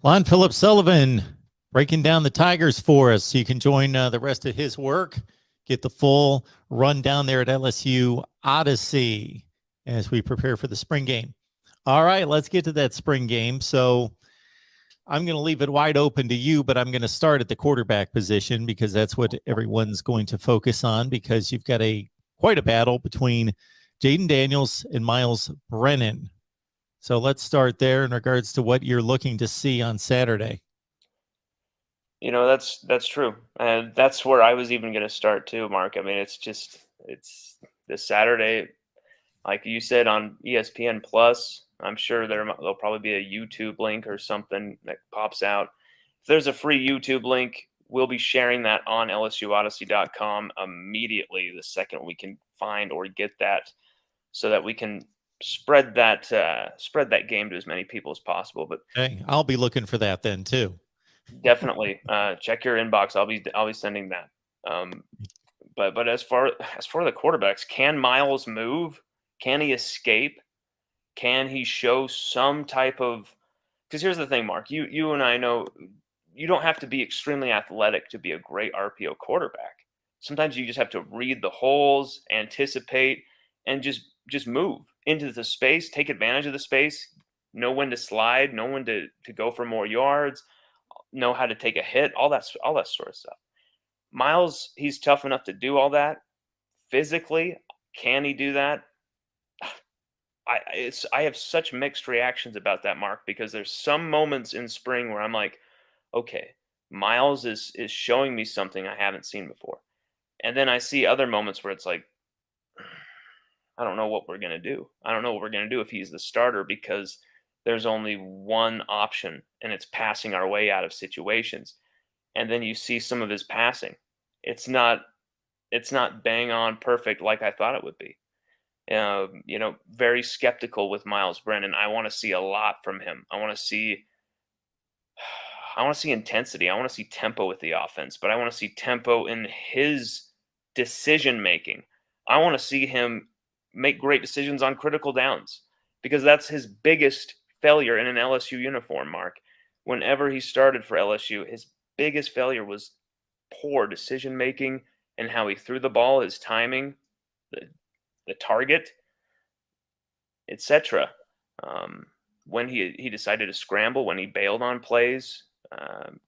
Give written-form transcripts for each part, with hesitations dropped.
Lon Philip Sullivan breaking down the Tigers for us. So you can join the rest of his work, get the full rundown there at LSU Odyssey as we prepare for the spring game. All right, let's get to that spring game. So I'm going to leave it wide open to you, but I'm going to start at the quarterback position because that's what everyone's going to focus on because you've got quite a battle between Jaden Daniels and Miles Brennan. So let's start there in regards to what you're looking to see on Saturday. That's true, and that's where I was even going to start too, Mark. I mean, it's this Saturday, like you said on ESPN Plus. I'm sure there'll probably be a YouTube link or something that pops out. If there's a free YouTube link, we'll be sharing that on LSUodyssey.com immediately the second we can find or get that, so that we can spread that game to as many people as possible. But Okay, I'll be looking for that then too. definitely check your inbox. I'll be sending that. Um, but as far the quarterbacks, can Miles move? Can he escape? Can he show some type of? Because here's the thing, Mark. You and I know you don't have to be extremely athletic to be a great RPO quarterback. Sometimes you just have to read the holes, anticipate, and just move into the space, take advantage of the space, know when to slide, know when to go for more yards, know how to take a hit, all that sort of stuff. Miles, he's tough enough to do all that. Physically, can he do that? I have such mixed reactions about that, Mark, because there's some moments in spring where I'm like, okay, Miles is showing me something I haven't seen before. And then I see other moments where it's like, I don't know what we're going to do. I don't know what we're going to do if he's the starter, because there's only one option, and it's passing our way out of situations. And then you see some of his passing. It's not bang on perfect like I thought it would be. Very skeptical with Miles Brennan. I want to see a lot from him. I want to see intensity. I want to see tempo with the offense, but I want to see tempo in his decision making. I want to see him make great decisions on critical downs, because that's his biggest failure in an LSU uniform, Mark. Whenever he started for LSU, his biggest failure was poor decision making and how he threw the ball, his timing, the target, etc. When he decided to scramble, when he bailed on plays,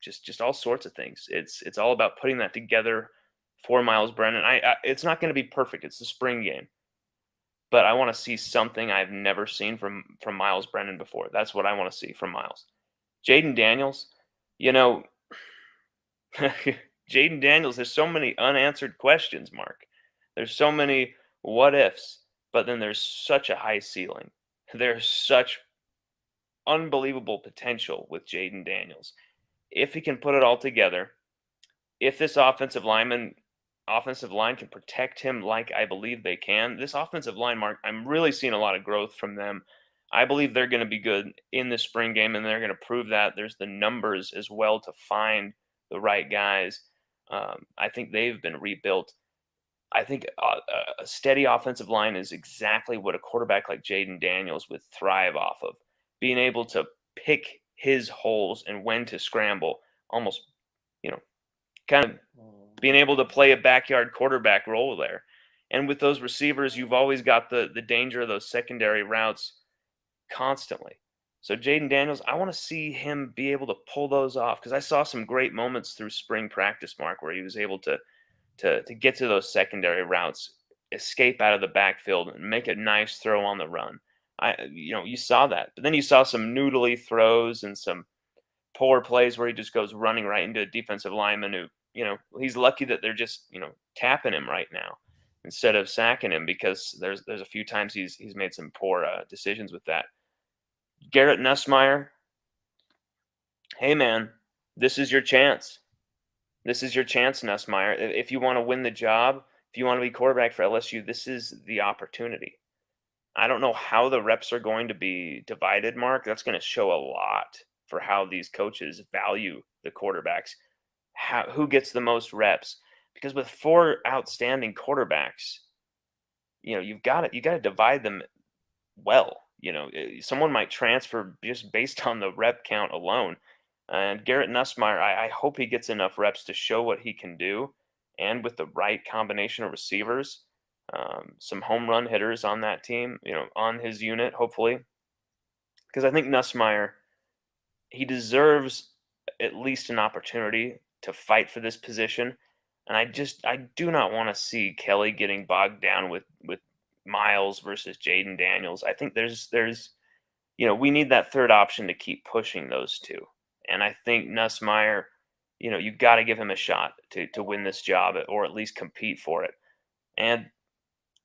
just all sorts of things. It's all about putting that together for Miles Brennan. It's not going to be perfect. It's the spring game, but I want to see something I've never seen from Miles Brennan before. That's what I want to see from Miles. Jaden Daniels, you know, Jaden Daniels, there's so many unanswered questions, Mark. There's so many what ifs, but then there's such a high ceiling. There's such unbelievable potential with Jaden Daniels. If he can put it all together, if this offensive line can protect him like I believe they can, this offensive line, Mark, I'm really seeing a lot of growth from them. I believe they're going to be good in the spring game, and they're going to prove that. There's the numbers as well to find the right guys. I think they've been rebuilt. I think a steady offensive line is exactly what a quarterback like Jaden Daniels would thrive off of. Being able to pick his holes and when to scramble, almost, kind of being able to play a backyard quarterback role there. And with those receivers, you've always got the danger of those secondary routes constantly. So Jaden Daniels, I want to see him be able to pull those off, because I saw some great moments through spring practice, Mark, where he was able to get to those secondary routes, escape out of the backfield, and make a nice throw on the run. You saw that, but then you saw some noodly throws and some poor plays where he just goes running right into a defensive lineman who, he's lucky that they're just, tapping him right now instead of sacking him, because there's a few times he's made some poor decisions with that. Garrett Nussmeier, hey man, this is your chance. This is your chance, Nussmeier. If you want to win the job, if you want to be quarterback for LSU, this is the opportunity. I don't know how the reps are going to be divided, Mark. That's going to show a lot for how these coaches value the quarterbacks, who gets the most reps. Because with 4 outstanding quarterbacks, you've got to divide them well. Someone might transfer just based on the rep count alone. And Garrett Nussmeier, I hope he gets enough reps to show what he can do, and with the right combination of receivers, some home run hitters on that team, on his unit, hopefully, because I think Nussmeier, he deserves at least an opportunity to fight for this position. And I do not want to see Kelly getting bogged down with Miles versus Jaden Daniels. I think there's we need that third option to keep pushing those two. And I think Nussmeier, you got to give him a shot to win this job, or at least compete for it. And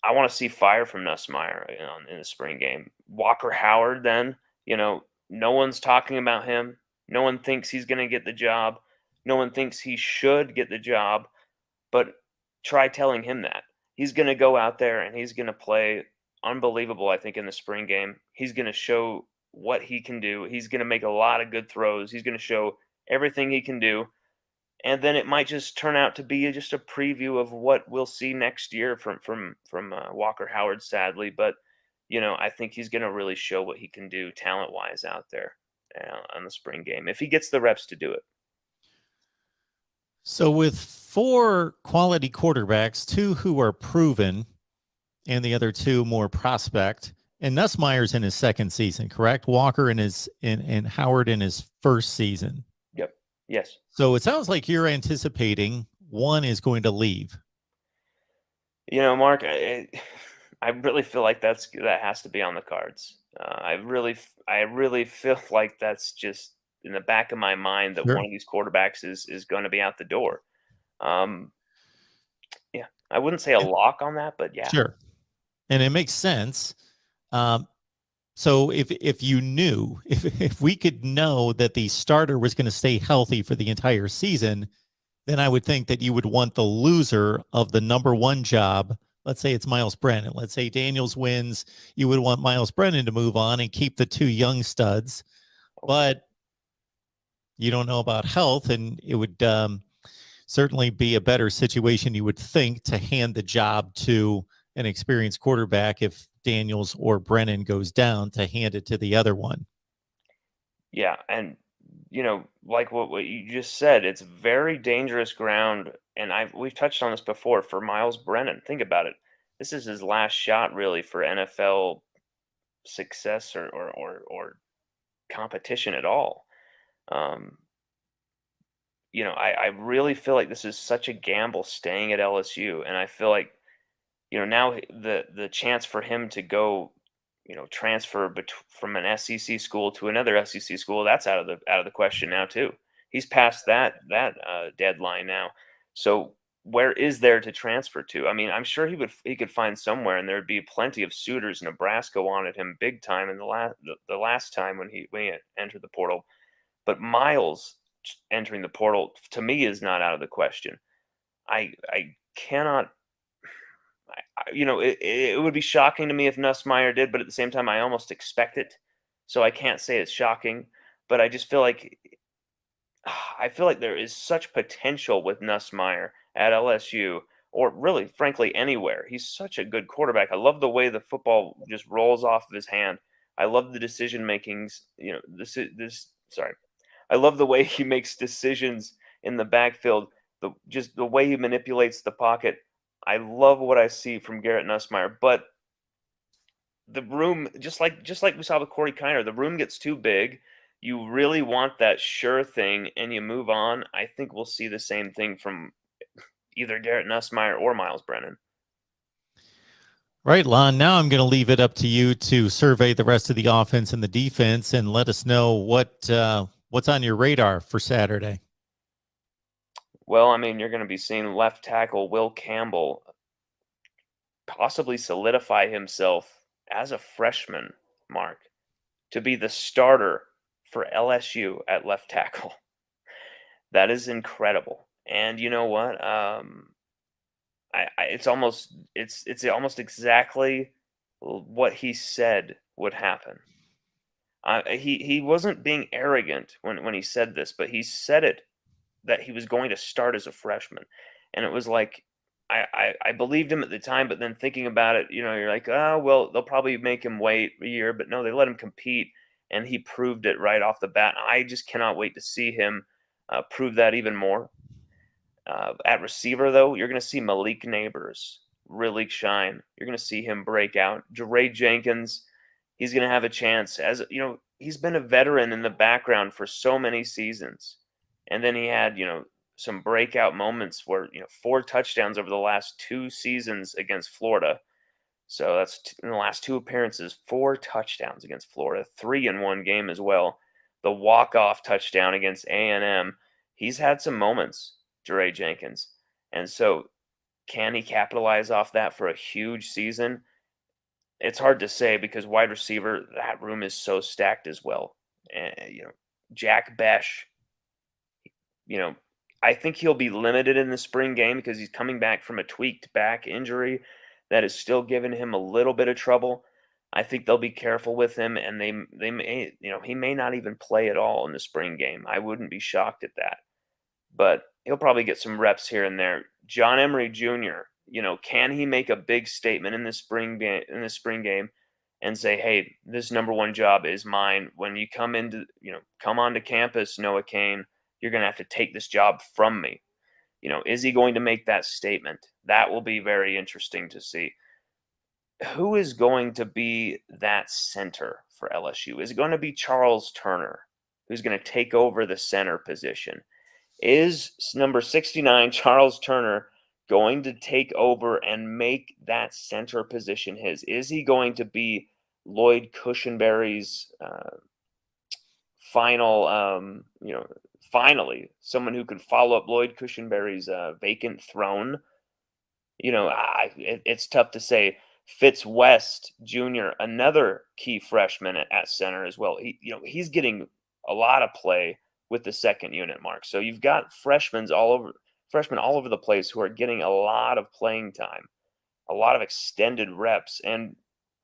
I want to see fire from Nussmeier in the spring game. Walker Howard, then, no one's talking about him. No one thinks he's going to get the job. No one thinks he should get the job. But try telling him that. He's going to go out there and he's going to play unbelievable, I think, in the spring game. He's going to show what he can do. He's going to make a lot of good throws. He's going to show everything he can do. And then it might just turn out to be just a preview of what we'll see next year from Walker Howard, sadly. But I think he's going to really show what he can do talent wise out there on the spring game if he gets the reps to do it. So with 4 quality quarterbacks, 2 who are proven, and the other 2 more prospect, and Nussmeier's in his second season, correct? Walker and Howard in his first season. Yep. Yes. So it sounds like you're anticipating one is going to leave. Mark, I really feel like that has to be on the cards. I really feel like that's just in the back of my mind that Sure. one of these quarterbacks is going to be out the door. Yeah, I wouldn't say a lock on that, but yeah. Sure. And it makes sense. So if you knew, if we could know that the starter was going to stay healthy for the entire season, then I would think that you would want the loser of the number 1 job. Let's say it's Miles Brennan. Let's say Daniels wins. You would want Miles Brennan to move on and keep the 2 young studs. But you don't know about health, and it would certainly be a better situation, you would think, to hand the job to an experienced quarterback if Daniels or Brennan goes down, to hand it to the other one. Yeah, and like what you just said, it's very dangerous ground, and we've touched on this before for Miles Brennan. Think about it. This is his last shot really for NFL success or competition at all. I really feel like this is such a gamble staying at LSU, and I feel like now the chance for him to go transfer from an SEC school to another SEC school, that's out of the question now too. He's past that deadline now. So where is there to transfer to? I mean, I'm sure he could find somewhere, and there'd be plenty of suitors. Nebraska wanted him big time in the last time when he entered the portal. But Miles entering the portal to me is not out of the question. I cannot. It would be shocking to me if Nussmeier did, but at the same time, I almost expect it. So I can't say it's shocking, but I just feel like there is such potential with Nussmeier at LSU, or really, frankly, anywhere. He's such a good quarterback. I love the way the football just rolls off of his hand. I love the decision makings. I love the way he makes decisions in the backfield. Just the way he manipulates the pocket. I love what I see from Garrett Nussmeier, but the room, just like we saw with Corey Kiner, the room gets too big. You really want that sure thing, and you move on. I think we'll see the same thing from either Garrett Nussmeier or Miles Brennan. Right, Lon. Now I'm going to leave it up to you to survey the rest of the offense and the defense, and let us know what's on your radar for Saturday. Well, I mean, you're going to be seeing left tackle Will Campbell possibly solidify himself as a freshman, Mark, to be the starter for LSU at left tackle. That is incredible. And you know what? It's almost exactly what he said would happen. He wasn't being arrogant when he said this, but he said it that he was going to start as a freshman. And it was like, I believed him at the time, but then thinking about it, you're like, oh, well, they'll probably make him wait a year. But no, they let him compete. and he proved it right off the bat. I just cannot wait to see him prove that even more. At receiver, though, you're going to see Malik Neighbors really shine. You're going to see him break out. Jeray Jenkins, he's going to have a chance. As you know, he's been a veteran in the background for so many seasons, and then he had some breakout moments where 4 touchdowns over the last 2 seasons against Florida. So that's in the last 2 appearances, 4 touchdowns against Florida, 3 in one game as well. The walk-off touchdown against A&M. He's had some moments, Jeray Jenkins. And so can he capitalize off that for a huge season? It's hard to say because wide receiver, that room is so stacked as well. And, Jack Besh, I think he'll be limited in the spring game because he's coming back from a tweaked back injury that is still giving him a little bit of trouble. I think they'll be careful with him, and they may, he may not even play at all in the spring game. I wouldn't be shocked at that, but he'll probably get some reps here and there. John Emery Jr., can he make a big statement in the spring game and say, "Hey, this #1 job is mine. When you come onto campus, Noah Cain, you're going to have to take this job from me." Is he going to make that statement? That will be very interesting to see. Who is going to be that center for LSU? Is it going to be Charles Turner, who's going to take over the center position? Is number 69, Charles Turner, going to take over and make that center position his? Is he going to be Lloyd Cushenberry's finally, someone who could follow up Lloyd Cushenberry's vacant throne? It's tough to say. Fitz West Jr., another key freshman at center as well. He's getting a lot of play with the second unit, Mark. So you've got freshmen all over the place who are getting a lot of playing time, a lot of extended reps, and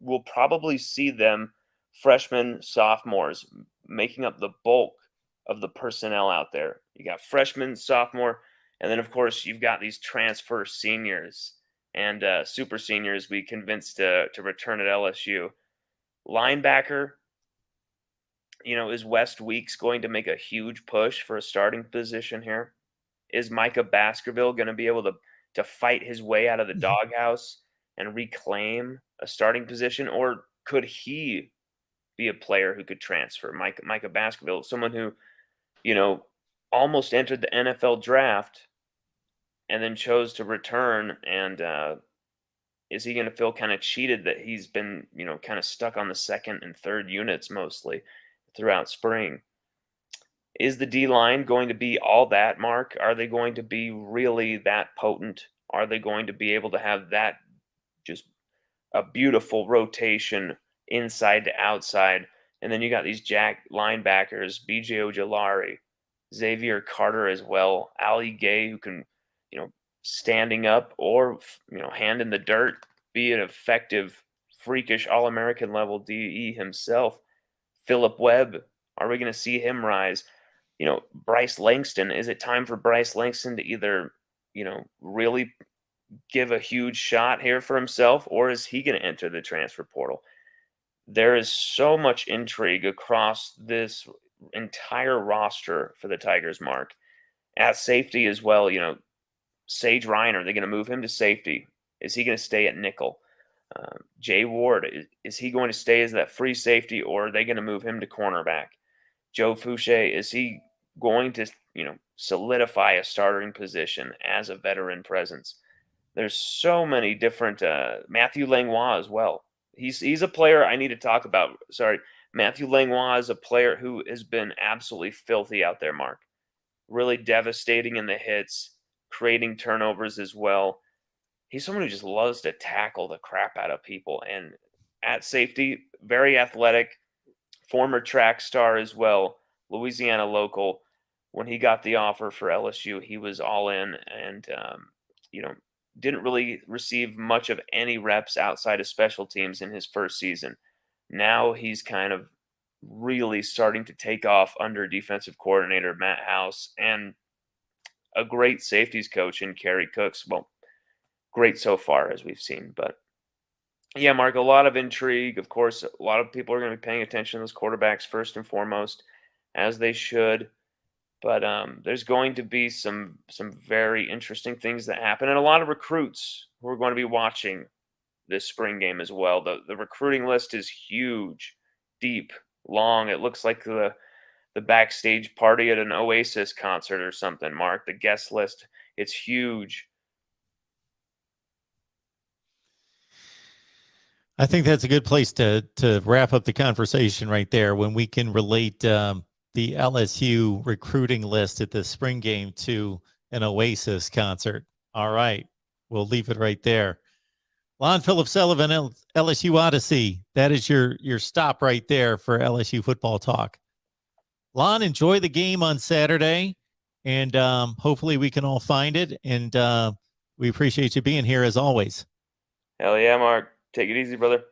we'll probably see them, freshmen, sophomores, making up the bulk of the personnel out there. You got freshman, sophomore, and then of course you've got these transfer seniors and super seniors we convinced to return at LSU. Linebacker, is West Weeks going to make a huge push for a starting position here? Is Micah Baskerville going to be able to fight his way out of the doghouse and reclaim a starting position? Or could he be a player who could transfer? Micah Baskerville, someone who, almost entered the NFL draft and then chose to return. And is he going to feel kind of cheated that he's been, kind of stuck on the second and third units mostly throughout spring? Is the D-line going to be all that, Mark? Are they going to be really that potent? Are they going to be able to have that just a beautiful rotation inside to outside? And then you got these jack linebackers, B.J. Ojolari, Xavier Carter as well, Ali Gay, who can, standing up or, hand in the dirt, be an effective, freakish All-American level DE himself. Philip Webb, are we going to see him rise? Bryce Langston, is it time for Bryce Langston to either, really give a huge shot here for himself, or is he going to enter the transfer portal? There is so much intrigue across this entire roster for the Tigers, Mark. At safety as well, Sage Ryan, are they going to move him to safety? Is he going to stay at nickel? Jay Ward, is he going to stay as that free safety, or are they going to move him to cornerback? Joe Fouché, is he going to, solidify a starting position as a veteran presence? There's so many different Matthew Langlois as well. He's a player I need to talk about. Sorry, Matthew Langlois is a player who has been absolutely filthy out there, Mark. Really devastating in the hits, creating turnovers as well. He's someone who just loves to tackle the crap out of people. And at safety, very athletic, former track star as well, Louisiana local. When he got the offer for LSU, he was all in and, didn't really receive much of any reps outside of special teams in his first season. Now he's kind of really starting to take off under defensive coordinator Matt House and a great safeties coach in Kerry Cooks. Well, great so far as we've seen, but Yeah, Mark, a lot of intrigue. Of course, a lot of people are going to be paying attention to those quarterbacks first and foremost, as they should. But there's going to be some very interesting things that happen, and a lot of recruits who are going to be watching this spring game as well. The recruiting list is huge, deep, long. It looks like the backstage party at an Oasis concert or something, Mark. The guest list, it's huge. I think that's a good place to wrap up the conversation right there when we can relate the LSU recruiting list at the spring game to an Oasis concert. All right, we'll leave it right there. Lon Philip Sullivan, LSU Odyssey. That is your stop right there for LSU football talk. Lon, enjoy the game on Saturday, and hopefully we can all find it. And we appreciate you being here as always. Hell yeah, Mark. Take it easy, brother.